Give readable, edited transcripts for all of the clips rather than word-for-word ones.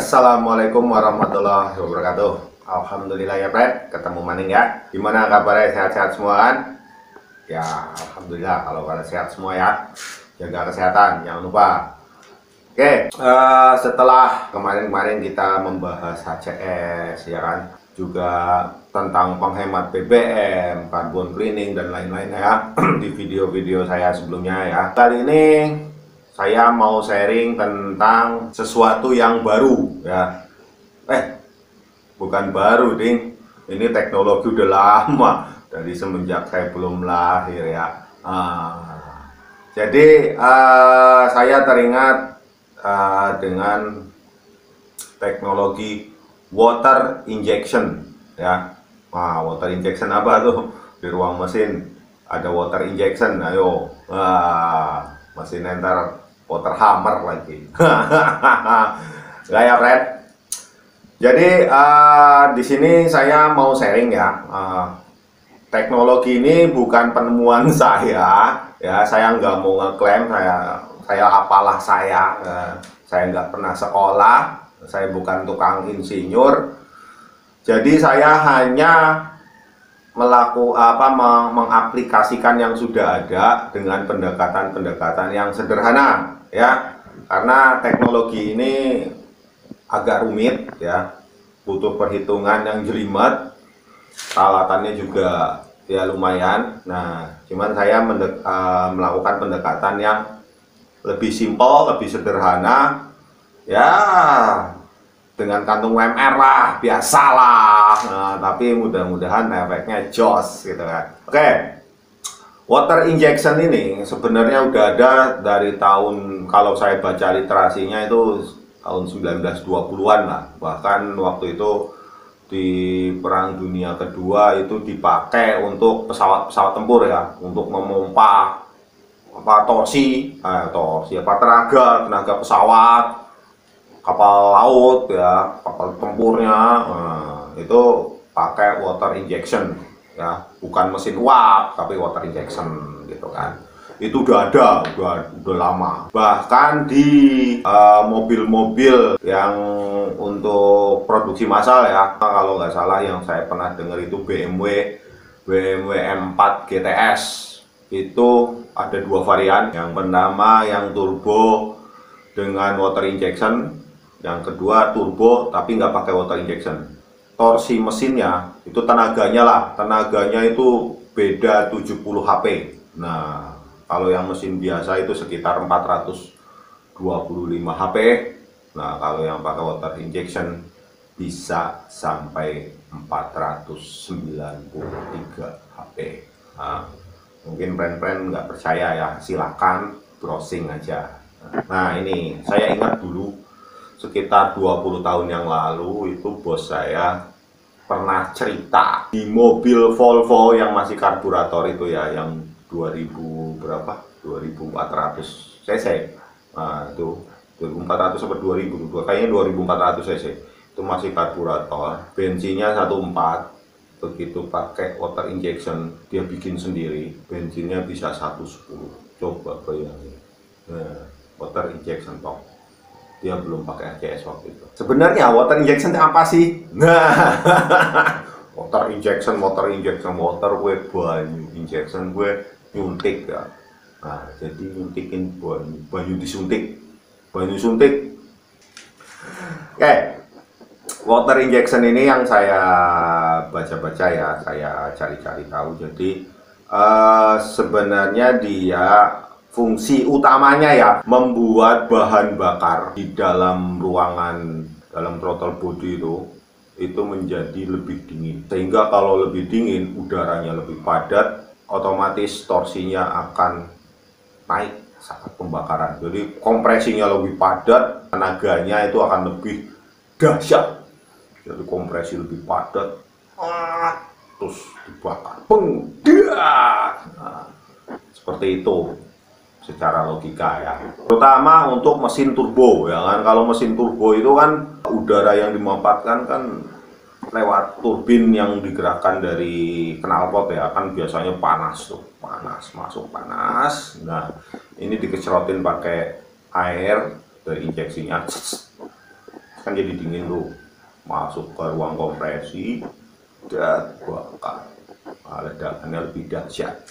Assalamualaikum warahmatullahi wabarakatuh. Alhamdulillah ya Fred, ketemu maning ya. Gimana kabarnya, sehat-sehat semua kan? Ya Alhamdulillah kalau pada sehat semua ya. Jaga kesehatan, jangan lupa. Oke, setelah kemarin-kemarin kita membahas HCS ya kan, juga tentang penghemat BBM, carbon cleaning dan lain-lain ya di video-video saya sebelumnya ya. Kali ini saya mau sharing tentang sesuatu yang baru ya. Bukan baru ding, ini teknologi udah lama dari semenjak saya belum lahir ya. Jadi saya teringat dengan teknologi water injection ya. Water injection apa tuh? Di ruang mesin ada water injection, ayo. Mesin ntar water hammer lagi. Gak ya Fred? Jadi di sini saya mau sharing ya. Teknologi ini bukan penemuan saya ya. Saya nggak mau ngeklaim saya apalah saya nggak pernah sekolah, saya bukan tukang insinyur. Jadi saya hanya mengaplikasikan yang sudah ada dengan pendekatan-pendekatan yang sederhana ya, karena teknologi ini agak rumit ya, butuh perhitungan yang jelimet, peralatannya juga ya lumayan. Nah, cuman saya melakukan pendekatan yang lebih simpel, lebih sederhana ya, dengan kantung UMR lah, biasalah. Nah, tapi mudah-mudahan efeknya jos gitu kan. Oke. Water injection ini sebenarnya udah ada dari tahun, kalau saya baca literasinya itu tahun 1920-an lah. Bahkan waktu itu di Perang Dunia Kedua itu dipakai untuk pesawat-pesawat tempur ya, untuk memompa tenaga pesawat, kapal laut ya, kapal tempurnya. Itu pakai water injection ya, bukan mesin uap tapi water injection gitu kan. Itu udah ada, udah lama. Bahkan di mobil-mobil yang untuk produksi massal ya, kalau nggak salah yang saya pernah dengar itu BMW M4 GTS. Itu ada dua varian, yang pertama yang turbo dengan water injection, yang kedua turbo tapi nggak pakai water injection. Torsi mesinnya itu tenaganya itu beda 70 HP. Nah, kalau yang mesin biasa itu sekitar 425 HP. Nah, kalau yang pakai water injection bisa sampai 493 HP. Nah, mungkin friend-friend nggak percaya ya, silakan browsing aja. Nah, ini saya ingat dulu sekitar 20 tahun yang lalu itu bos saya pernah cerita di mobil Volvo yang masih karburator itu ya, yang 2000 berapa? 2400 cc. Nah, itu 2400 sampai 2000, kayaknya 2400 cc. Itu masih karburator, bensinnya 1.4. Begitu pakai water injection, dia bikin sendiri, bensinnya bisa 110. Coba bayangin. Nah, water injection toh. Dia belum pakai HCS waktu itu. Sebenarnya water injection itu apa sih? Nah, water injection, water gue banyu injection, gue nyuntik ya. Nah, jadi nyuntikin banyu disuntik, banyu suntik. Oke, water injection ini yang saya baca-baca ya, saya cari-cari tahu. Jadi sebenarnya dia fungsi utamanya ya membuat bahan bakar di dalam ruangan, dalam throttle body itu menjadi lebih dingin, sehingga kalau lebih dingin udaranya lebih padat, otomatis torsinya akan naik saat pembakaran. Jadi kompresinya lebih padat, tenaganya itu akan lebih dahsyat. Jadi kompresi lebih padat, terus dibakar, nah, seperti itu secara logika ya, terutama untuk mesin turbo ya kan. Kalau mesin turbo itu kan udara yang dimanfaatkan kan lewat turbin yang digerakkan dari knalpot ya kan, biasanya panas tuh, masuk panas. Nah, ini dikecerotin pakai air dari injeksinya, kan jadi dingin tuh, masuk ke ruang kompresi dan bakar. Ledakannya lebih dahsyat.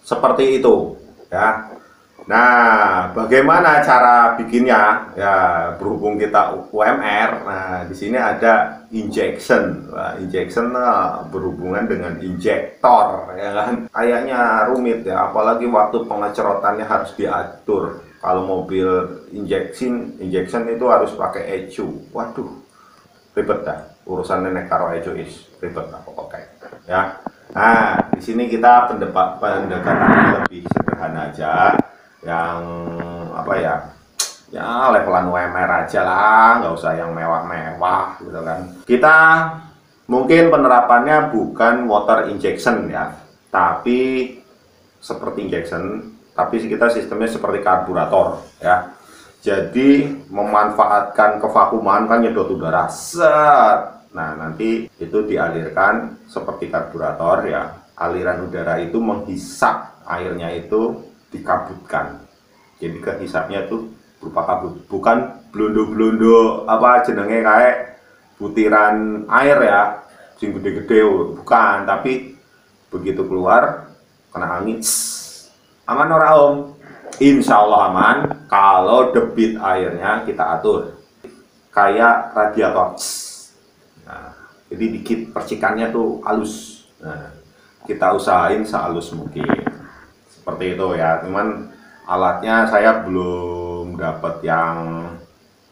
Seperti itu ya. Nah, bagaimana cara bikinnya? Ya, berhubung kita UMR, nah di sini ada injection. Nah, injection berhubungan dengan injektor, ya kan? Kayaknya rumit ya, apalagi waktu pengecerotannya harus diatur. Kalau mobil injection itu harus pakai ECU. Waduh, ribet dah. Urusan nenek karo ECU ribet dah pokoknya. Ya. Nah, di sini kita pendekatannya lebih sederhana aja. Yang apa ya, ya levelan UMR aja lah, nggak usah yang mewah-mewah gitu kan. Kita mungkin penerapannya bukan water injection ya, tapi seperti injection, tapi kita sistemnya seperti karburator ya. Jadi memanfaatkan kevakuman, kan nyedot udara set, nah nanti itu dialirkan seperti karburator ya. Aliran udara itu menghisap airnya, itu dikabutkan, jadi kehisapnya tuh berupa kabut, bukan blondo-blondo apa jenenge kayak butiran air ya, sing gede-gede, bukan, tapi begitu keluar kena angin, aman ora om? Insya Allah aman kalau debit airnya kita atur kayak radiator. Nah, jadi dikit percikannya tuh halus. Nah, kita usahain sehalus mungkin. Seperti itu ya, cuman alatnya saya belum dapat yang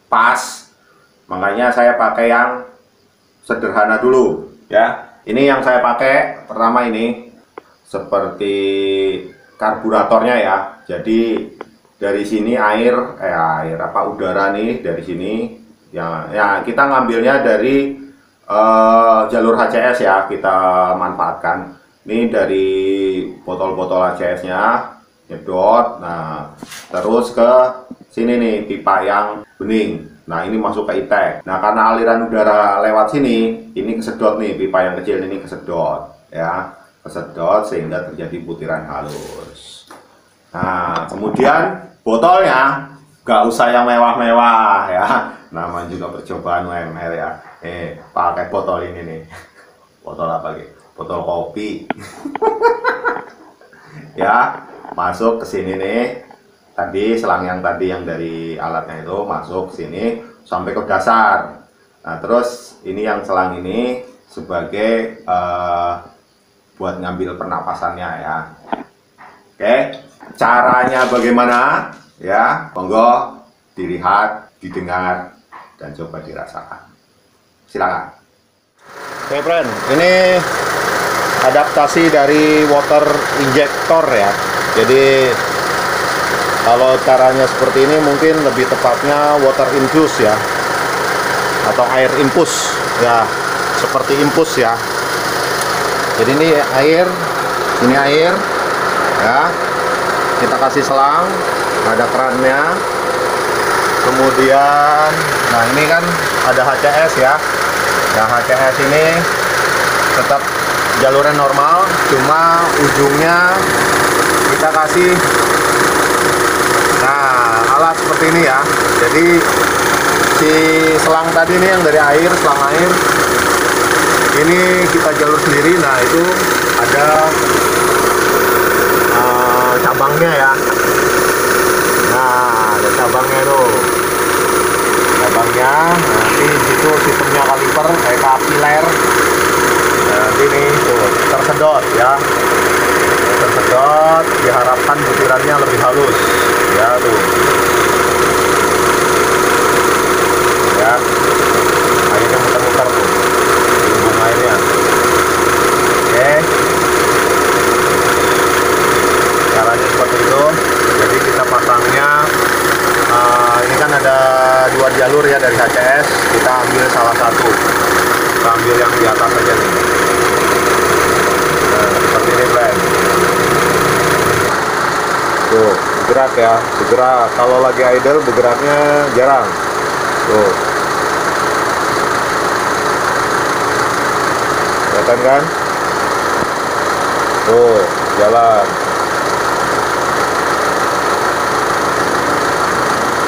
pas, makanya saya pakai yang sederhana dulu ya. Ini yang saya pakai pertama ini seperti karburatornya ya. Jadi dari sini udara nih dari sini ya kita ngambilnya dari jalur HCS ya, kita manfaatkan. Ini dari botol-botol HCS-nya nyedot, nah terus ke sini nih pipa yang bening. Nah ini masuk ke ITEK. Nah karena aliran udara lewat sini, ini kesedot nih, pipa yang kecil ini kesedot ya, kesedot sehingga terjadi butiran halus. Nah kemudian botolnya nggak usah yang mewah-mewah ya, namanya juga percobaan UMR ya. Pakai botol ini nih, botol apa gitu? Botol kopi. Ya, masuk ke sini nih. Tadi selang yang tadi yang dari alatnya itu masuk sini sampai ke dasar. Nah, terus ini yang selang ini sebagai buat ngambil pernapasannya ya. Oke, caranya bagaimana? Ya, monggo dilihat, didengar, dan coba dirasakan. Silakan. Oke, friend, ini adaptasi dari water injector ya. Jadi kalau caranya seperti ini mungkin lebih tepatnya water infuse ya, atau air infus ya, seperti infus ya. Jadi ini air ya, kita kasih selang, ada kerannya. Kemudian nah ini kan ada HCS ya. Nah HCS ini tetap jalurnya normal, cuma ujungnya kita kasih alat seperti ini ya. Jadi si selang tadi nih yang dari air, selang air ini kita jalur sendiri. Nah itu ada cabangnya ya. Nah ada cabangnya tuh, cabangnya. Nanti situ sistemnya kaliper kayak kapiler. Nanti nih tuh tersedot ya, tersedot, diharapkan butirannya lebih halus ya tuh ya. Airnya muter-muter tuh, bumbung airnya. Oke, caranya seperti itu. Jadi kita pasangnya ini kan ada dua jalur ya dari HCS, kita ambil salah satu, kita ambil yang di atas aja nih. Nah, seperti ini friend. Tuh bergerak ya, bergerak. Kalau lagi idle bergeraknya jarang. Tuh kelihatan kan? Tuh jalan.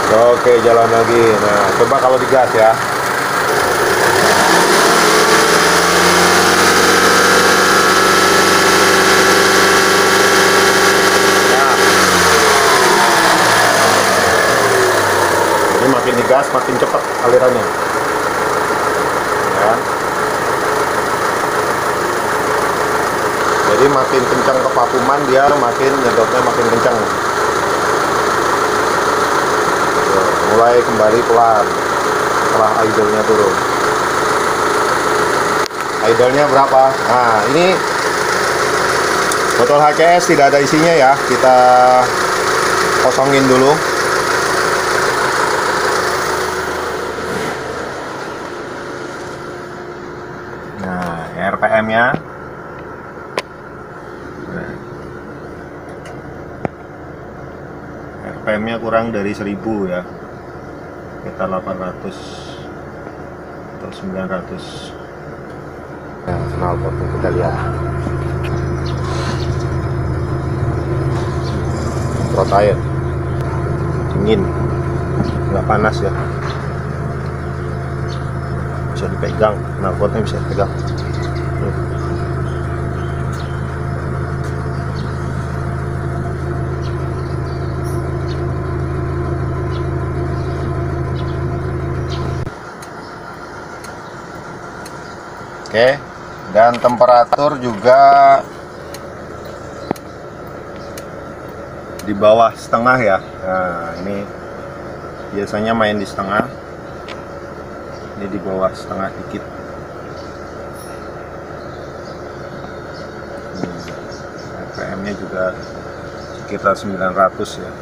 Oke, jalan lagi. Nah, coba kalau digas ya. Ini makin digas makin cepat alirannya ya. Jadi makin kencang ke vakuman, dia makin nyedotnya makin kencang. Mulai kembali pelan setelah idle-nya turun. Idle-nya berapa? Nah, ini botol HCS tidak ada isinya ya, kita kosongin dulu. Nah, RPM-nya RPM-nya kurang dari 1000 ya, kita 800 atau 900. Nah, knalpotnya kita lihat, throat air dingin, nggak panas ya, bisa dipegang, knalpotnya bisa dipegang. Oke, dan temperatur juga di bawah setengah ya. Nah, ini biasanya main di setengah, ini di bawah setengah dikit. RPM-nya juga sekitar 900 ya.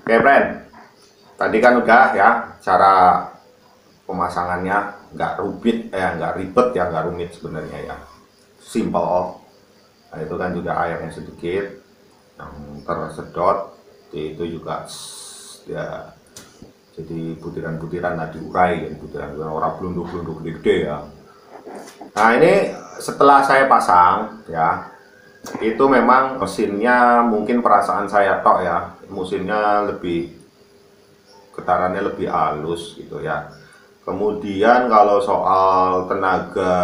Oke, friend, tadi kan udah ya cara pemasangannya, nggak ribet ya, nggak rumit sebenarnya ya, simple. Nah, itu kan juga airnya sedikit yang tersedot, itu juga ya jadi butiran-butiran, nah diurai ya, butiran-butiran, orang belunduk-belunduk gede ya. Nah, ini setelah saya pasang ya, itu memang mesinnya mungkin perasaan saya tok ya, mesinnya lebih getarannya lebih halus gitu ya. Kemudian kalau soal tenaga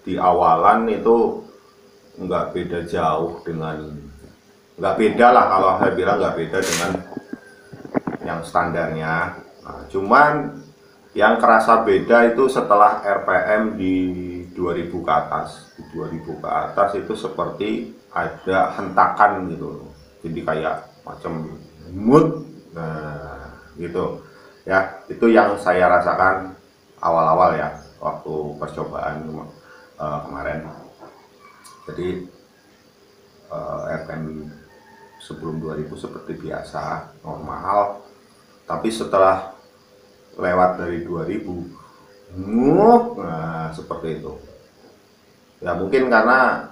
di awalan itu nggak beda jauh dengan, nggak beda lah, kalau saya bilang nggak beda dengan yang standarnya. Nah, cuman yang kerasa beda itu setelah RPM di 2000 ke atas. Di 2000 ke atas itu seperti ada hentakan gitu, jadi kayak macam mood. Nah, gitu ya, itu yang saya rasakan awal-awal ya waktu percobaan kemarin. Jadi RPM sebelum 2000 seperti biasa normal, tapi setelah lewat dari 2000 nah seperti itu ya, mungkin karena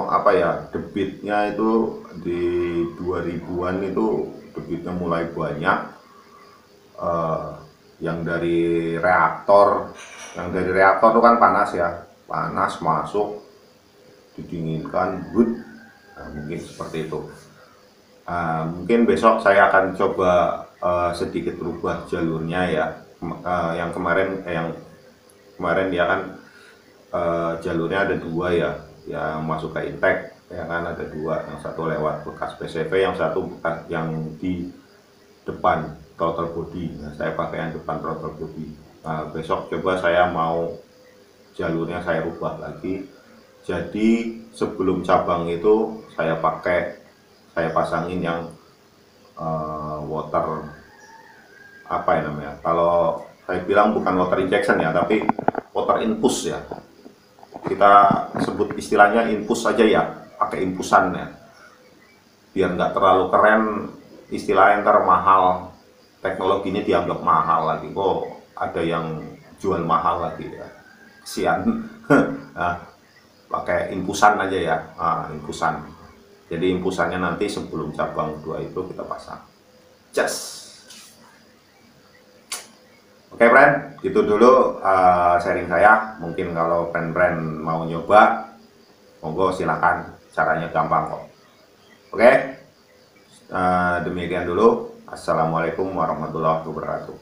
apa ya, debitnya itu di 2000-an itu debitnya mulai banyak, yang dari reaktor itu kan panas ya, panas masuk didinginkan, nah, mungkin seperti itu. Mungkin besok saya akan coba sedikit berubah jalurnya ya. Yang kemarin dia kan jalurnya ada dua ya, yang masuk ke intake ya kan, ada dua, yang satu lewat bekas PCV, yang satu yang di depan throttle body. Nah, saya pakai yang depan throttle body. Nah, besok coba saya mau jalurnya saya ubah lagi, jadi sebelum cabang itu saya pasangin yang water, apa ya namanya, kalau saya bilang bukan water injection ya, tapi water infus ya, kita sebut istilahnya infus saja ya, pakai infusan ya, biar nggak terlalu keren istilahnya, ntar mahal, teknologinya dianggap mahal lagi, kok ada yang jual mahal lagi ya, kesian. Nah, pakai infusan aja ya, infusan. Jadi infusannya nanti sebelum cabang 2 itu kita pasang. Just Oke friend, gitu dulu sharing saya. Mungkin kalau friend-friend mau nyoba, monggo silakan, caranya gampang kok. Oke, demikian dulu. Assalamualaikum warahmatullahi wabarakatuh.